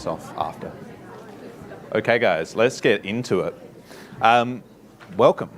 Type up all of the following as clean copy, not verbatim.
this off after. Okay, guys, let's get into it. Welcome.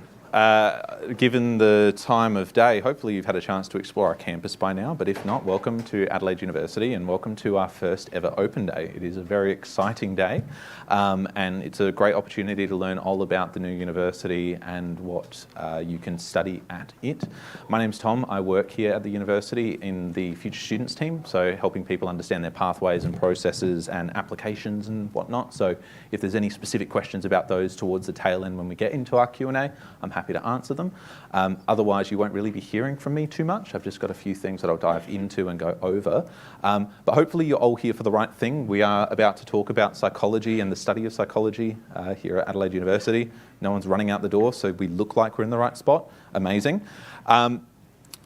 Given the time of day, hopefully you've had a chance to explore our campus by now, but if not, welcome to Adelaide University and welcome to our first ever open day. It is a very exciting day and it's a great opportunity to learn all about the new university and what you can study at it. My name's Tom. I work here at the university in the Future Students team, so helping people understand their pathways and processes and applications and whatnot. So if there's any specific questions about those towards the tail end when we get into our Q&A, I'm happy to answer them. Otherwise, you won't really be hearing from me too much. I've just got a few things that I'll dive into and go over. But hopefully you're all here for the right thing. We are about to talk about psychology and the study of psychology here at Adelaide University. No one's running out the door, so we look like we're in the right spot. Amazing.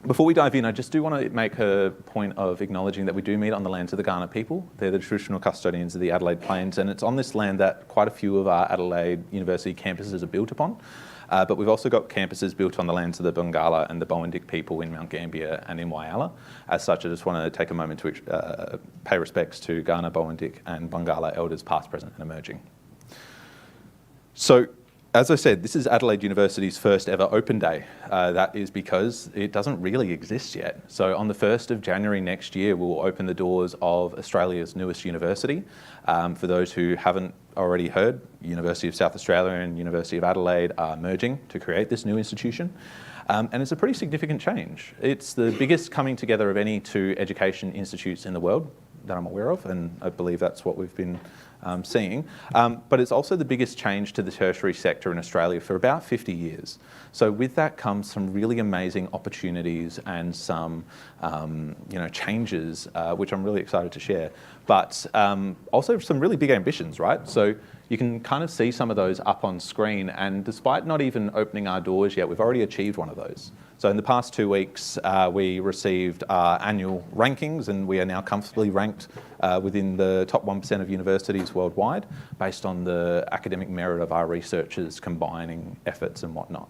Before we dive in, I just do want to make a point of acknowledging that we do meet on the lands of the Kaurna people. They're the traditional custodians of the Adelaide Plains, and it's on this land that quite a few of our Adelaide University campuses are built upon. But we've also got campuses built on the lands of the Bungala and the Bowendik people in Mount Gambier and in Whyalla. As such, I just want to take a moment to pay respects to Kaurna, Bowendik and Bungala elders past, present and emerging. So, as I said, this is Adelaide University's first ever open day. That is because it doesn't really exist yet. So on the 1st of January next year, we'll open the doors of Australia's newest university. For those who haven't already heard, University of South Australia and University of Adelaide are merging to create this new institution. And it's a pretty significant change. It's the biggest coming together of any two education institutes in the world that I'm aware of, and I believe that's what we've been seeing. But it's also the biggest change to the tertiary sector in Australia for about 50 years. So with that comes some really amazing opportunities and some changes, which I'm really excited to share. But also some really big ambitions, right? So you can kind of see some of those up on screen, and despite not even opening our doors yet, we've already achieved one of those. So in the past 2 weeks, we received our annual rankings, and we are now comfortably ranked within the top 1% of universities worldwide based on the academic merit of our researchers combining efforts and whatnot.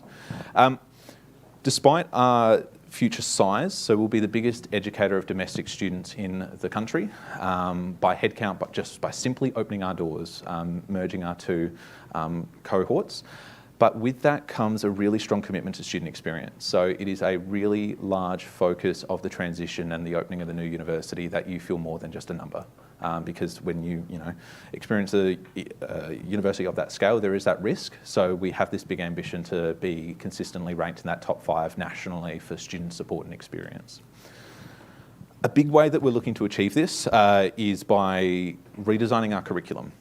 Despite our future size, so we'll be the biggest educator of domestic students in the country by headcount, but just by simply opening our doors, merging our two cohorts. But with that comes a really strong commitment to student experience. So it is a really large focus of the transition and the opening of the new university that you feel more than just a number. Because when you experience a university of that scale, there is that risk. So we have this big ambition to be consistently ranked in that top 5 nationally for student support and experience. A big way that we're looking to achieve this is by redesigning our curriculum.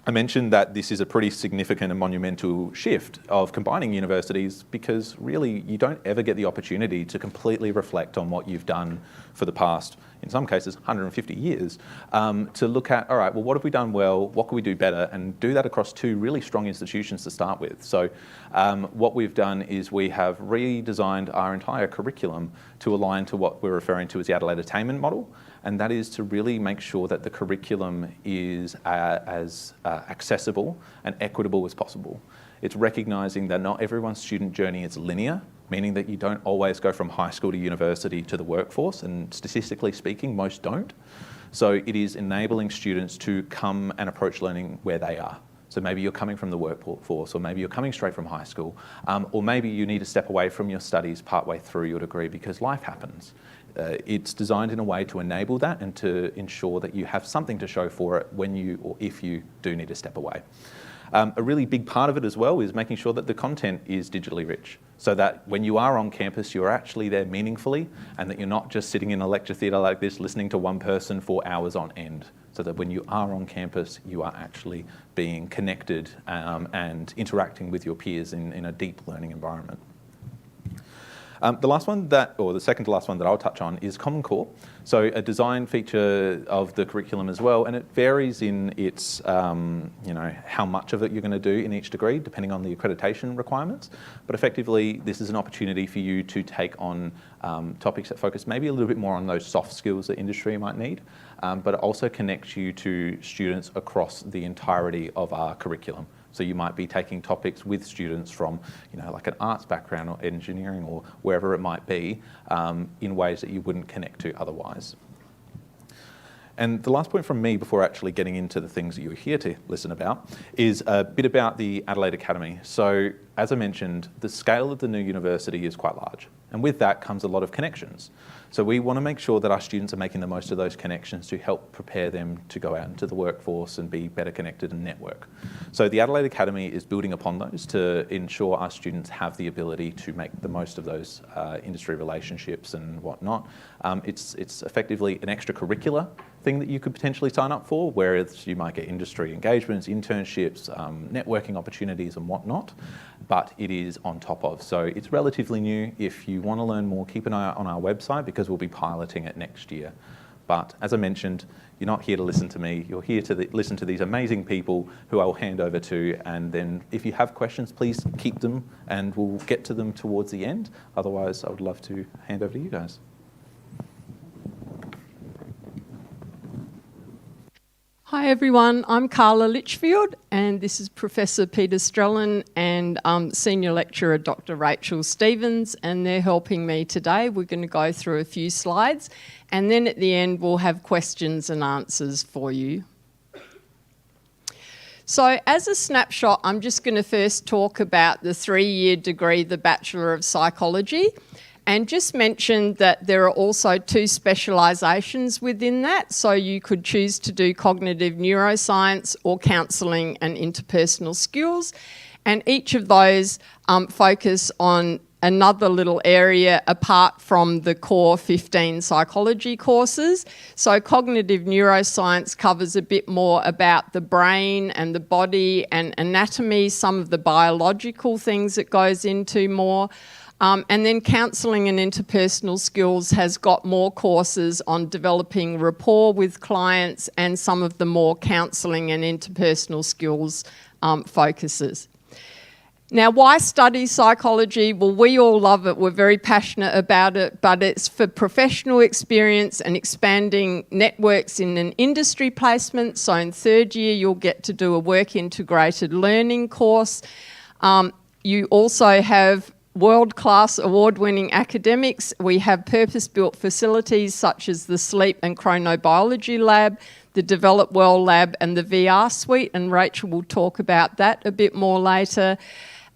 I mentioned that this is a pretty significant and monumental shift of combining universities because really you don't ever get the opportunity to completely reflect on what you've done for the past, in some cases, 150 years, to look at, all right, well, what have we done well, what can we do better, and do that across 2 really strong institutions to start with. So what we've done is we have redesigned our entire curriculum to align to what we're referring to as the Adelaide Attainment Model, and that is to really make sure that the curriculum is as accessible and equitable as possible. It's recognising that not everyone's student journey is linear, meaning that you don't always go from high school to university to the workforce, and statistically speaking, most don't. So it is enabling students to come and approach learning where they are. So maybe you're coming from the workforce, or maybe you're coming straight from high school, or maybe you need to step away from your studies partway through your degree because life happens. It's designed in a way to enable that and to ensure that you have something to show for it when you or if you do need to step away. A really big part of it as well is making sure that the content is digitally rich, so that when you are on campus, you're actually there meaningfully, and that you're not just sitting in a lecture theatre like this listening to one person for hours on end, so that when you are on campus, you are actually being connected and interacting with your peers in a deep learning environment. The second to last one that I'll touch on is Common Core. So a design feature of the curriculum as well, and it varies in its, how much of it you're going to do in each degree, depending on the accreditation requirements. But effectively, this is an opportunity for you to take on topics that focus maybe a little bit more on those soft skills that industry might need, but it also connects you to students across the entirety of our curriculum. So you might be taking topics with students from, like an arts background or engineering or wherever it might be, in ways that you wouldn't connect to otherwise. And the last point from me before actually getting into the things that you're here to listen about is a bit about the Adelaide Academy. So as I mentioned, the scale of the new university is quite large. And with that comes a lot of connections. So we want to make sure that our students are making the most of those connections to help prepare them to go out into the workforce and be better connected and network. So the Adelaide Academy is building upon those to ensure our students have the ability to make the most of those industry relationships and whatnot. It's effectively an extracurricular thing that you could potentially sign up for, whereas you might get industry engagements, internships, networking opportunities and whatnot, but it is on top of. So it's relatively new. If you want to learn more, keep an eye out on our website because we'll be piloting it next year. But as I mentioned, you're not here to listen to me, you're here to listen to these amazing people who I will hand over to, and then if you have questions, please keep them and we'll get to them towards the end. Otherwise, I would love to hand over to you guys. Hi everyone, I'm Carla Litchfield and this is Professor Peter Strelin and Senior Lecturer Dr. Rachel Stevens, and they're helping me today. We're going to go through a few slides and then at the end we'll have questions and answers for you. So as a snapshot, I'm just going to first talk about the 3-year degree, the Bachelor of Psychology. And just mention that there are also 2 specialisations within that. So you could choose to do cognitive neuroscience or counselling and interpersonal skills. And each of those focus on another little area apart from the core 15 psychology courses. So cognitive neuroscience covers a bit more about the brain and the body and anatomy, some of the biological things it goes into more. And then counselling and interpersonal skills has got more courses on developing rapport with clients and some of the more counselling and interpersonal skills focuses. Now, why study psychology? Well, we all love it. We're very passionate about it, but it's for professional experience and expanding networks in an industry placement. So in 3rd year, you'll get to do a work integrated learning course. You also have world-class award-winning academics. We have purpose-built facilities such as the Sleep and Chronobiology Lab, the Develop Well Lab and the VR Suite, and Rachel will talk about that a bit more later.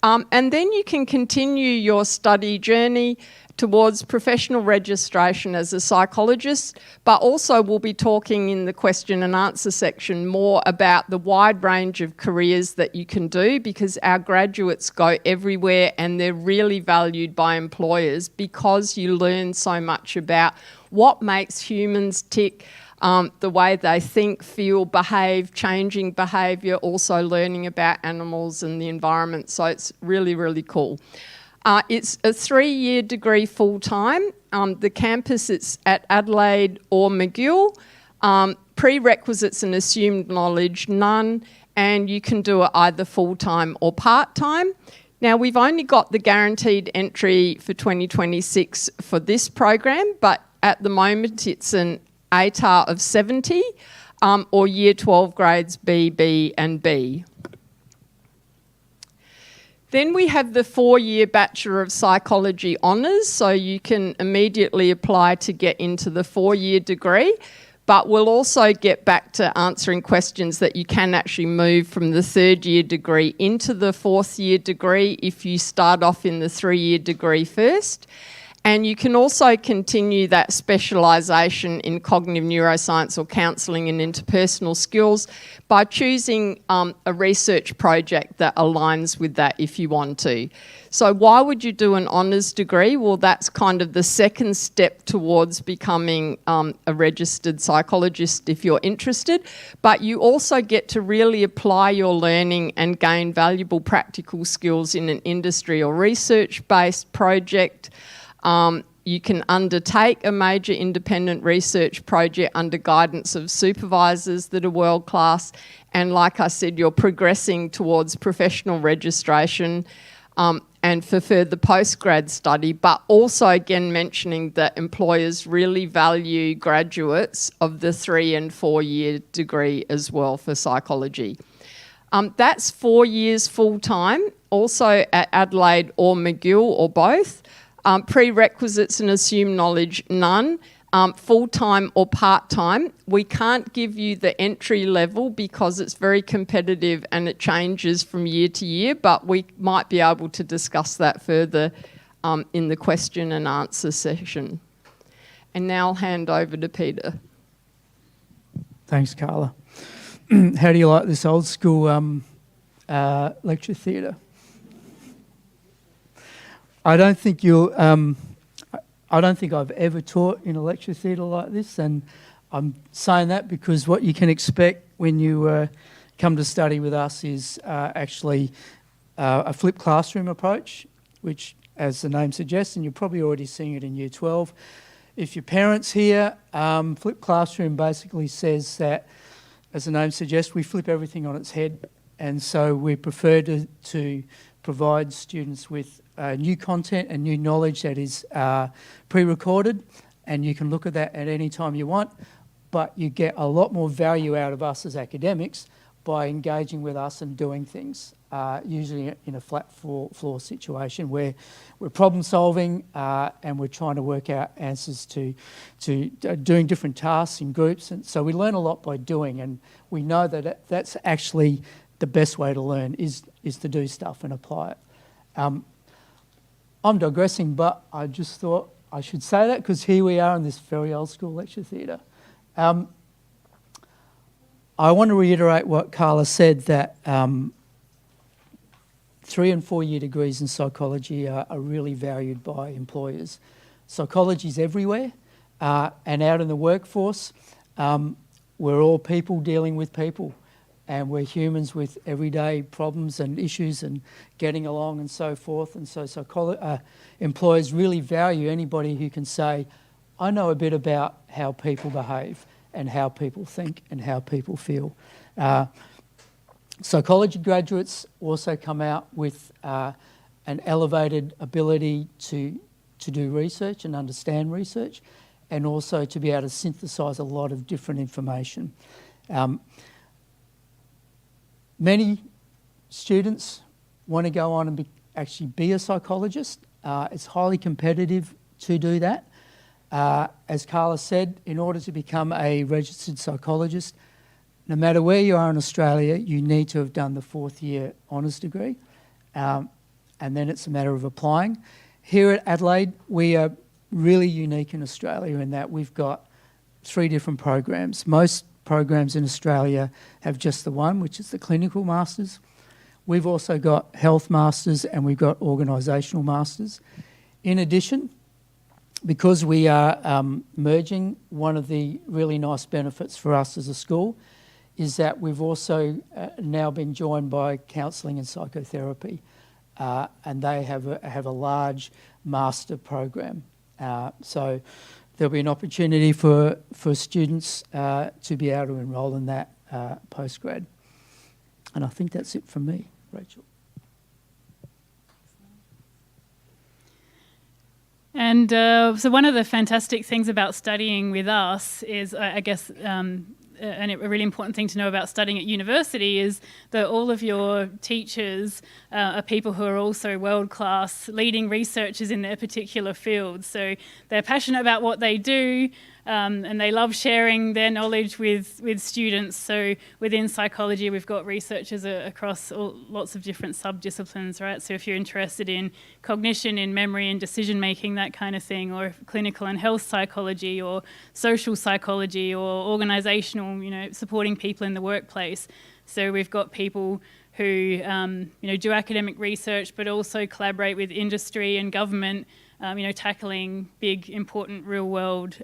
And then you can continue your study journey towards professional registration as a psychologist, but also we'll be talking in the question and answer section more about the wide range of careers that you can do, because our graduates go everywhere and they're really valued by employers because you learn so much about what makes humans tick, the way they think, feel, behave, changing behaviour, also learning about animals and the environment. So it's really, really cool. It's a 3-year degree full-time. The campus is at Adelaide or McGill. Prerequisites and assumed knowledge, none, and you can do it either full-time or part-time. Now, we've only got the guaranteed entry for 2026 for this program, but at the moment it's an ATAR of 70 or Year 12 grades B, B and B. Then we have the 4-year Bachelor of Psychology honours, so you can immediately apply to get into the 4-year degree, but we'll also get back to answering questions that you can actually move from the 3rd year degree into the 4th year degree if you start off in the 3-year degree first. And you can also continue that specialisation in cognitive neuroscience or counselling and interpersonal skills by choosing a research project that aligns with that if you want to. So why would you do an honours degree? Well, that's kind of the second step towards becoming a registered psychologist if you're interested. But you also get to really apply your learning and gain valuable practical skills in an industry or research-based project. You can undertake a major independent research project under guidance of supervisors that are world-class, and like I said, you're progressing towards professional registration and for further postgrad study, but also again mentioning that employers really value graduates of the 3 and 4 year degree as well for psychology. That's 4 years full-time, also at Adelaide or McGill or both. Prerequisites and assumed knowledge, none. full-time or part-time. We can't give you the entry level because it's very competitive and it changes from year to year, but we might be able to discuss that further in the question and answer session. And now I'll hand over to Peter. Thanks, Carla. How do you like this old school lecture theatre? I don't think I've ever taught in a lecture theatre like this, and I'm saying that because what you can expect when you come to study with us is actually a flipped classroom approach, which, as the name suggests, and you're probably already seeing it in Year 12. If your parents here, flipped classroom basically says that, as the name suggests, we flip everything on its head, and so we prefer to provide students with new content and new knowledge that is pre-recorded, and you can look at that at any time you want, but you get a lot more value out of us as academics by engaging with us and doing things, usually in a flat floor situation where we're problem solving and we're trying to work out answers to doing different tasks in groups. And so we learn a lot by doing, and we know that that's actually the best way to learn is to do stuff and apply it. I'm digressing, but I just thought I should say that because here we are in this very old school lecture theatre. I want to reiterate what Carla said, that 3 and 4 year degrees in psychology are really valued by employers. Psychology is everywhere, and out in the workforce, we're all people dealing with people, and we're humans with everyday problems and issues and getting along and so forth. And so employers really value anybody who can say, I know a bit about how people behave and how people think and how people feel. Psychology graduates also come out with an elevated ability to do research and understand research, and also to be able to synthesise a lot of different information. Many students want to go on and actually be a psychologist. It's highly competitive to do that. As Carla said, in order to become a registered psychologist, no matter where you are in Australia, you need to have done the 4th year honours degree, and then it's a matter of applying. Here at Adelaide, we are really unique in Australia in that we've got 3 different programs. Most programs in Australia have just the one, which is the clinical masters. We've also got health masters and we've got organisational masters. In addition, because we are merging, one of the really nice benefits for us as a school is that we've also now been joined by counselling and psychotherapy, and they have a large master program. So there'll be an opportunity for students to be able to enrol in that postgrad. And I think that's it from me, Rachel. And so one of the fantastic things about studying with us is, I guess, and a really important thing to know about studying at university is that all of your teachers are people who are also world-class leading researchers in their particular field. So they're passionate about what they do, and they love sharing their knowledge with students. So within psychology, we've got researchers across lots of different subdisciplines, right? So if you're interested in cognition, in memory and decision-making, that kind of thing, or clinical and health psychology, or social psychology, or organisational, supporting people in the workplace. So we've got people who, do academic research, but also collaborate with industry and government, tackling big, important, real-world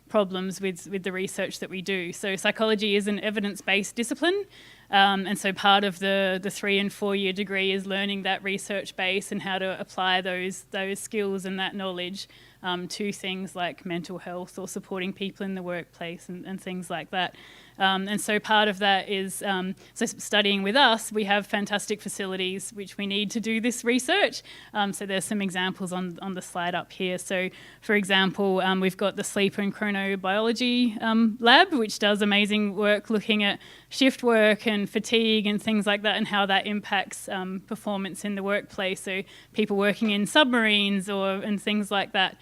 problems with the research that we do. So psychology is an evidence-based discipline, and so part of the 3 and 4 year degree is learning that research base and how to apply those skills and that knowledge to things like mental health or supporting people in the workplace and things like that. And so part of that is, so studying with us, we have fantastic facilities which we need to do this research. So there's some examples on the slide up here. So for example, we've got the sleep and chronobiology lab, which does amazing work looking at shift work and fatigue and things like that and how that impacts performance in the workplace. So people working in submarines and things like that.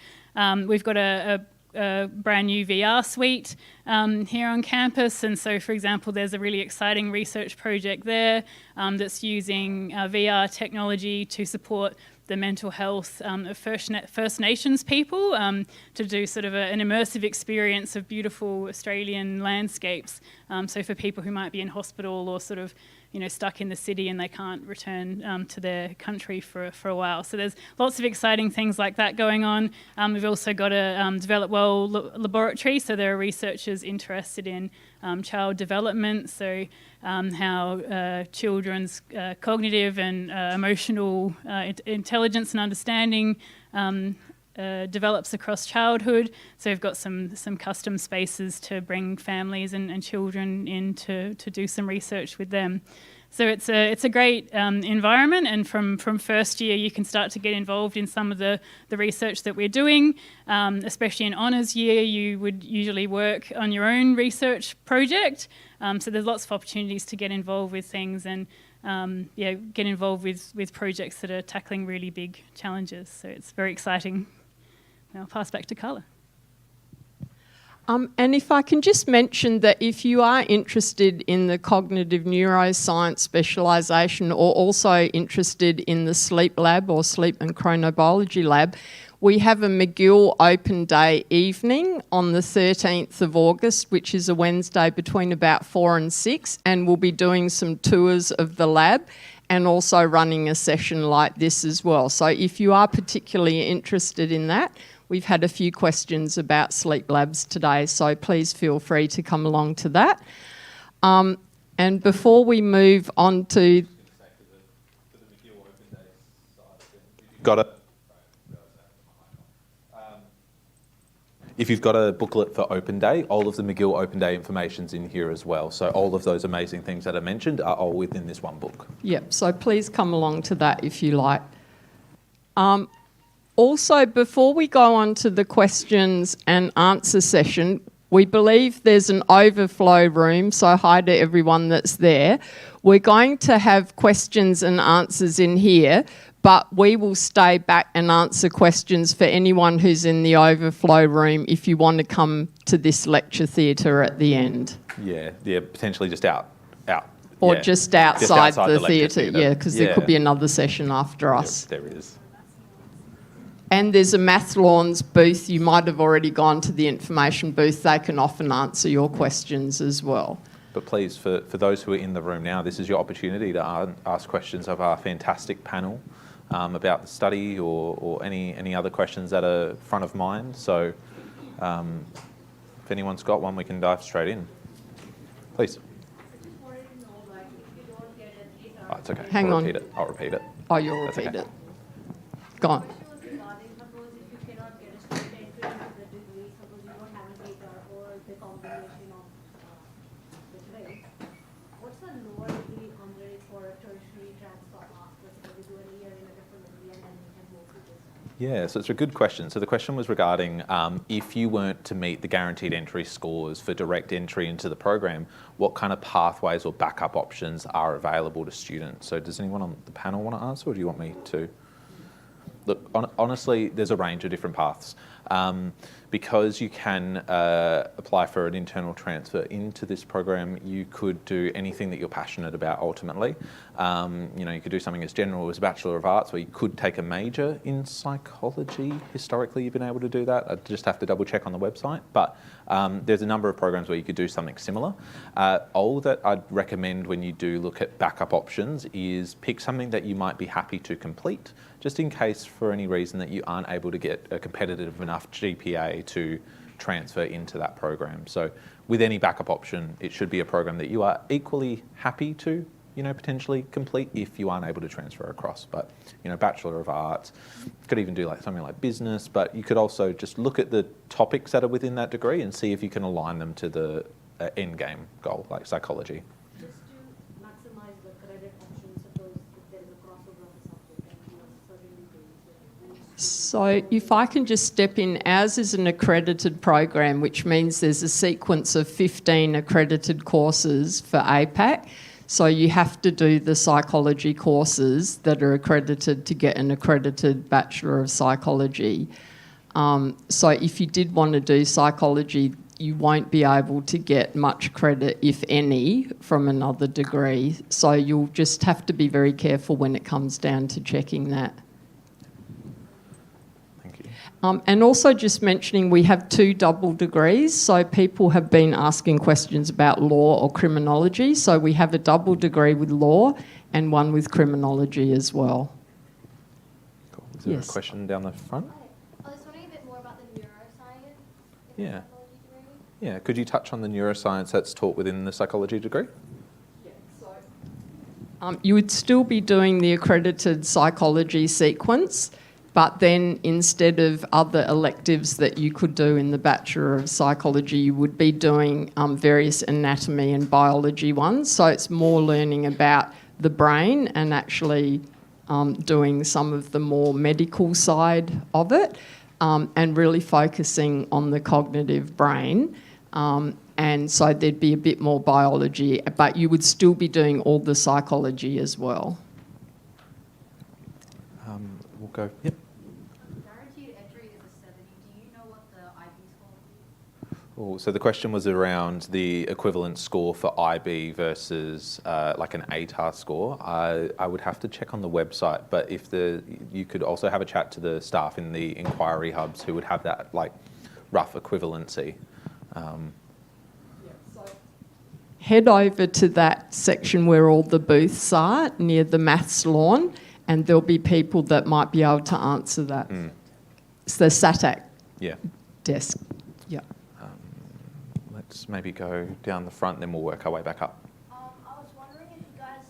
We've got a brand new VR suite here on campus. And so, for example, there's a really exciting research project there that's using VR technology to support the mental health of First Nations people, to do sort of an immersive experience of beautiful Australian landscapes. So for people who might be in hospital or sort of, stuck in the city and they can't return to their country for a while. So there's lots of exciting things like that going on. We've also got a Develop Well laboratory, so there are researchers interested in child development, so how children's cognitive and emotional intelligence and understanding develops across childhood. So we've got some custom spaces to bring families and children in to do some research with them. So it's a great environment, and from first year you can start to get involved in some of the research that we're doing. Especially in honours year, you would usually work on your own research project. So there's lots of opportunities to get involved with things and get involved with projects that are tackling really big challenges. So it's very exciting. Now I'll pass back to Carla. And if I can just mention that if you are interested in the cognitive neuroscience specialisation or also interested in the sleep lab or sleep and chronobiology lab, we have a McGill open day evening on the 13th of August, which is a Wednesday between about 4 and 6, and we'll be doing some tours of the lab and also running a session like this as well. So if you are particularly interested in that, we've had a few questions about sleep labs today, so please feel free to come along to that. And before we move on to... Got it. If you've got a booklet for Open Day, all of the McGill Open Day information's in here as well. So all of those amazing things that I mentioned are all within this one book. Yep, so please come along to that if you like. Also, before we go on to the questions and answer session, we believe there's an overflow room, so hi to everyone that's there. We're going to have questions and answers in here, but we will stay back and answer questions for anyone who's in the overflow room if you want to come to this lecture theatre at the end. Yeah, potentially just out. Or yeah. just outside the theatre, theatre. because there could be another session after us. There is. And there's a Mathlawns booth. You might have already gone to the information booth. They can often answer your questions as well. But please, for those who are in the room now, this is your opportunity to ask questions of our fantastic panel about the study or any other questions that are front of mind. So if anyone's got one, we can dive straight in. Please. Oh, it's okay. Hang on. I'll repeat it. Oh, you'll That's repeat okay. it. Go on. Yeah, so it's a good question. So the question was regarding if you weren't to meet the guaranteed entry scores for direct entry into the program, what kind of pathways or backup options are available to students? So does anyone on the panel want to answer, or do you want me to? Look, honestly, there's a range of different paths. Because you can apply for an internal transfer into this program, you could do anything that you're passionate about ultimately. You could do something as general as a Bachelor of Arts, where you could take a major in psychology. Historically, you've been able to do that. I just have to double check on the website. But there's a number of programs where you could do something similar. All that I'd recommend when you do look at backup options is pick something that you might be happy to complete, just in case for any reason that you aren't able to get a competitive enough GPA to transfer into that program. So with any backup option, it should be a program that you are equally happy to, potentially complete if you aren't able to transfer across. But, Bachelor of Arts, could even do something like business, but you could also just look at the topics that are within that degree and see if you can align them to the end game goal, like psychology. Just to maximize the credit option, suppose if there is a crossover of a subject and you are certainly doing it. So if I can just step in, ours is an accredited program, which means there's a sequence of 15 accredited courses for APAC. So you have to do the psychology courses that are accredited to get an accredited Bachelor of Psychology. So if you did want to do psychology, you won't be able to get much credit, if any, from another degree. So you'll just have to be very careful when it comes down to checking that. Thank you. And also just mentioning we have 2 double degrees, so people have been asking questions about law or criminology. So we have a double degree with law and one with criminology as well. Cool. Is there Yes. a question down the front? I was wondering a bit more about the neuroscience in the Yeah. psychology degree. Yeah, could you touch on the neuroscience that's taught within the psychology degree? You would still be doing the accredited psychology sequence, but then instead of other electives that you could do in the Bachelor of Psychology, you would be doing various anatomy and biology ones. So it's more learning about the brain and actually doing some of the more medical side of it, and really focusing on the cognitive brain. And so there'd be a bit more biology, but you would still be doing all the psychology as well. We'll go, yep. Guaranteed entry is a 70. Do you know what the IB score would be? Oh, so the question was around the equivalent score for IB versus like an ATAR score. I would have to check on the website, but if you could also have a chat to the staff in the inquiry hubs who would have that like rough equivalency. Head over to that section where all the booths are near the maths lawn, and there'll be people that might be able to answer that. It's the SATAC Yeah. desk. Yeah. Let's maybe go down the front, then we'll work our way back up. I was wondering if you guys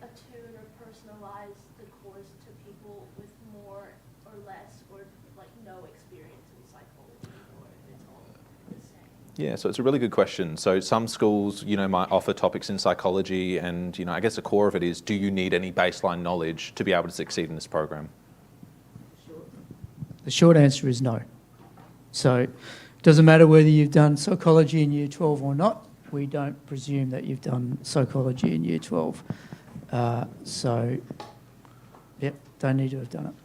attune or personalize the course to people with more or less or like no experience in psychology, or if it's all the same. Yeah, so it's a really good question. So some schools, might offer topics in psychology, and, I guess the core of it is, do you need any baseline knowledge to be able to succeed in this program? The short answer is no. So it doesn't matter whether you've done psychology in Year 12 or not. We don't presume that you've done psychology in Year 12. Don't need to have done it.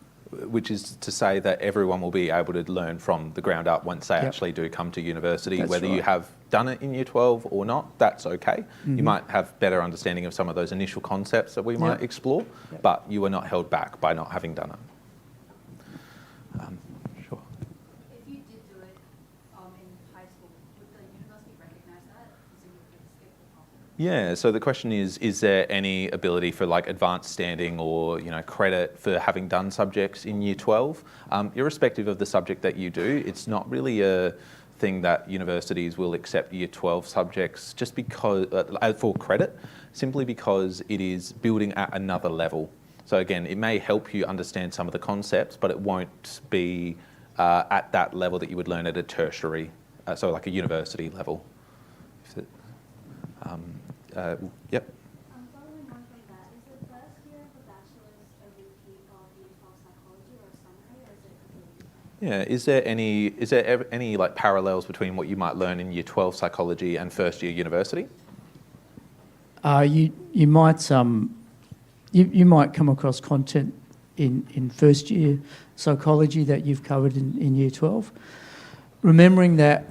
Which is to say that everyone will be able to learn from the ground up once they Yep. actually do come to university. That's Whether you right. have done it in Year 12 or not, that's okay. Mhm. You might have better understanding of some of those initial concepts that we might Yep. explore, Yep. but you are not held back by not having done it. Sure. If you did do it in high school, would the university recognize that? So you could skip the topic? Yeah, so the question is there any ability for like advanced standing or credit for having done subjects in Year 12? Irrespective of the subject that you do, it's not really a thing that universities will accept Year 12 subjects just because for credit, simply because it is building at another level. So again, it may help you understand some of the concepts, but it won't be at that level that you would learn at a tertiary, so like a university level. Yep. Following on from that, is the first year of the bachelor's a repeat of Year 12 psychology or a summary, or is it completely different? Yeah. Is there any like parallels between what you might learn in Year 12 psychology and first year university? You might come across content in first year psychology that you've covered in Year 12. Remembering that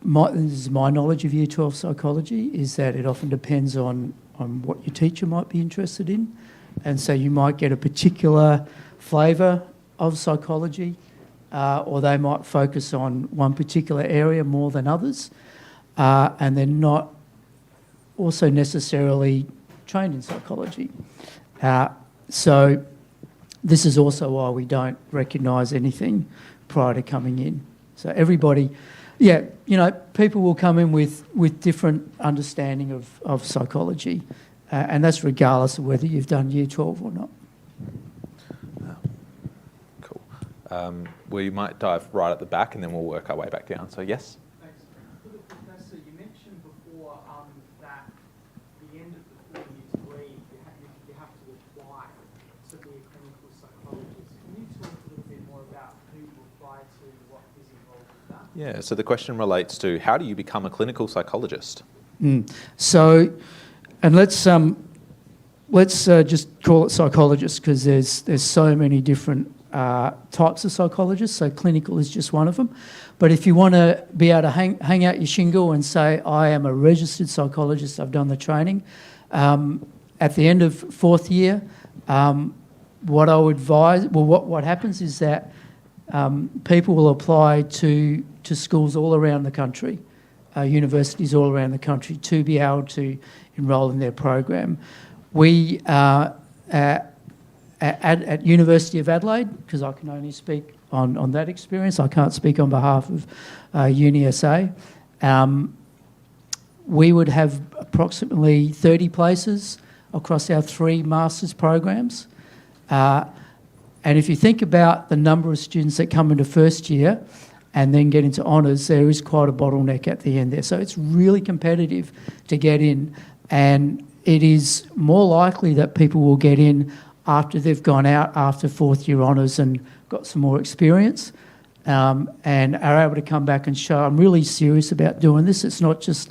this is my knowledge of Year 12 psychology, is that it often depends on what your teacher might be interested in. And so you might get a particular flavour of psychology, or they might focus on one particular area more than others, and they're not also necessarily trained in psychology. So this is also why we don't recognise anything prior to coming in. So everybody, people will come in with different understanding of psychology, and that's regardless of whether you've done Year 12 or not. Cool. We might dive right at the back and then we'll work our way back down. So yes? Thanks. Professor, you mentioned before that at the end of the 4-year degree, you have to apply to be a clinical psychologist. Can you talk a little bit more about who you apply to, what is involved with that? Yeah, so the question relates to how do you become a clinical psychologist? So, and let's just call it psychologist, because there's so many different types of psychologists, so clinical is just one of them. But if you want to be able to hang out your shingle and say, I am a registered psychologist, I've done the training, at the end of fourth year, what I would advise, well, what happens is that people will apply to schools all around the country, universities all around the country, to be able to enrol in their program. We at University of Adelaide, because I can only speak on that experience, I can't speak on behalf of UniSA, we would have approximately 30 places across our 3 master's programs. And if you think about the number of students that come into first year and then get into honours, there is quite a bottleneck at the end there. So it's really competitive to get in, and it is more likely that people will get in after they've gone out after fourth year honours and got some more experience, and are able to come back and show, I'm really serious about doing this. It's not just,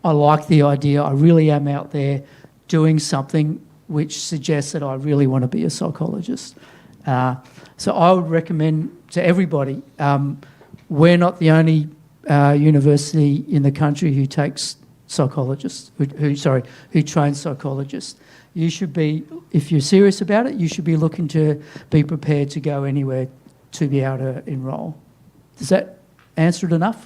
I like the idea, I really am out there doing something which suggests that I really want to be a psychologist. So I would recommend to everybody, we're not the only university in the country who takes psychologists, who trains psychologists. You should be, if you're serious about it, you should be looking to be prepared to go anywhere to be able to enrol. Does that answer it enough?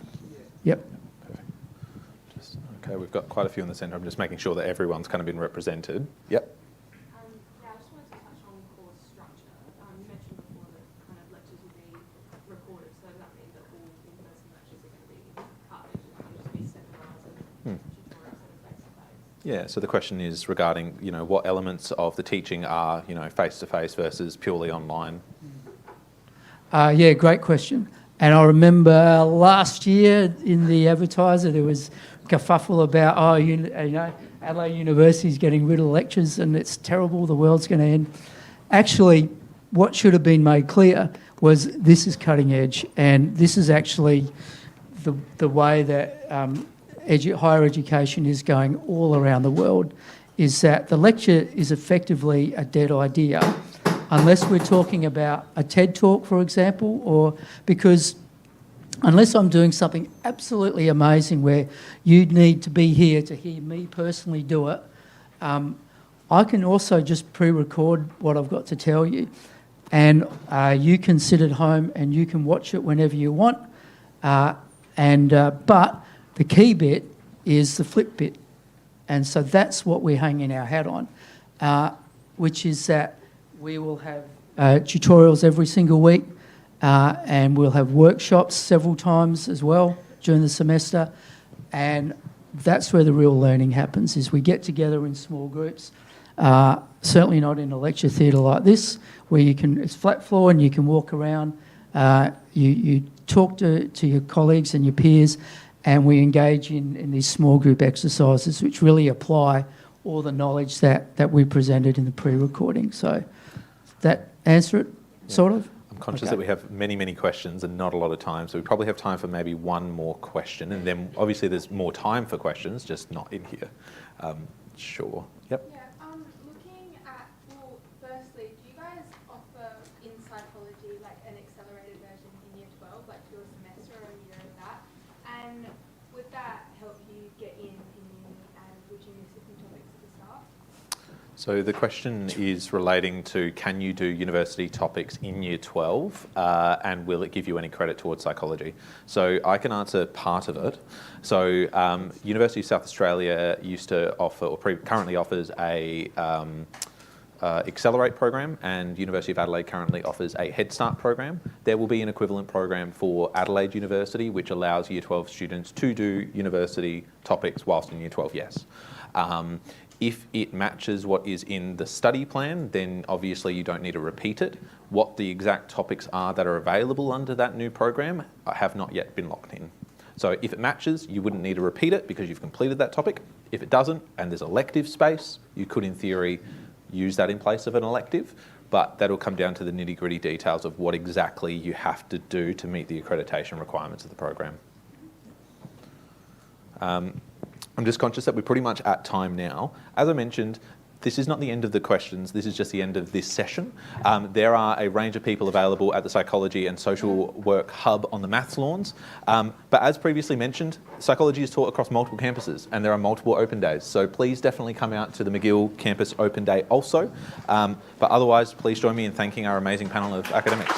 Yeah. Yep. Perfect. Okay, we've got quite a few in the centre. I'm just making sure that everyone's kind of been represented. Yep. Yeah, I just wanted to touch on course structure. You mentioned before that kind of lectures will be recorded, so does that mean that all in-person lectures are going to be cut? It will just be seminars and tutorials that are face-to-face? Yeah, so the question is regarding, what elements of the teaching are, face-to-face versus purely online? Yeah, great question. And I remember last year in the advertiser there was kerfuffle about, Adelaide University is getting rid of lectures and it's terrible, the world's going to end. Actually, what should have been made clear was this is cutting edge, and this is actually the way that higher education is going all around the world, is that the lecture is effectively a dead idea unless we're talking about a TED Talk, for example, or because unless I'm doing something absolutely amazing where you need to be here to hear me personally do it, I can also just pre-record what I've got to tell you, and you can sit at home and you can watch it whenever you want, but the key bit is the flip bit, and so that's what we're hanging our hat on, which is that we will have tutorials every single week, and we'll have workshops several times as well during the semester, and that's where the real learning happens, is we get together in small groups, certainly not in a lecture theatre like this, where it's flat floor and you can walk around, you talk to your colleagues and your peers, and we engage in these small group exercises which really apply all the knowledge that we presented in the pre-recording. So that answer it, sort of? I'm conscious that we have many, many questions and not a lot of time, so we probably have time for maybe one more question, and then obviously there's more time for questions, just not in here. Sure. Yep. Yeah, looking at, well, firstly, do you guys offer in psychology like an accelerated version in year 12, like do a semester or a year of that? And would that help you get in uni, and would you miss a few topics at the start? So the question is relating to, can you do university topics in year 12 and will it give you any credit towards psychology? So I can answer part of it. So University of South Australia used to offer, or currently offers a Accelerate program, and University of Adelaide currently offers a Head Start program. There will be an equivalent program for Adelaide University, which allows year 12 students to do university topics whilst in year 12, yes. If it matches what is in the study plan, then obviously you don't need to repeat it. What the exact topics are that are available under that new program have not yet been locked in. So if it matches, you wouldn't need to repeat it because you've completed that topic. If it doesn't, and there's elective space, you could in theory use that in place of an elective, but that'll come down to the nitty-gritty details of what exactly you have to do to meet the accreditation requirements of the program. I'm just conscious that we're pretty much at time now. As I mentioned, this is not the end of the questions, this is just the end of this session. There are a range of people available at the Psychology and Social Work Hub on the Maths lawns. But as previously mentioned, psychology is taught across multiple campuses and there are multiple open days. So please definitely come out to the McGill campus open day also. But otherwise, please join me in thanking our amazing panel of academics.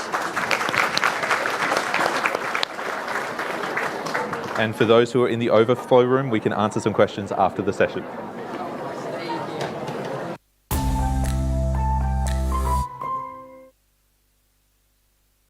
And for those who are in the overflow room, we can answer some questions after the session.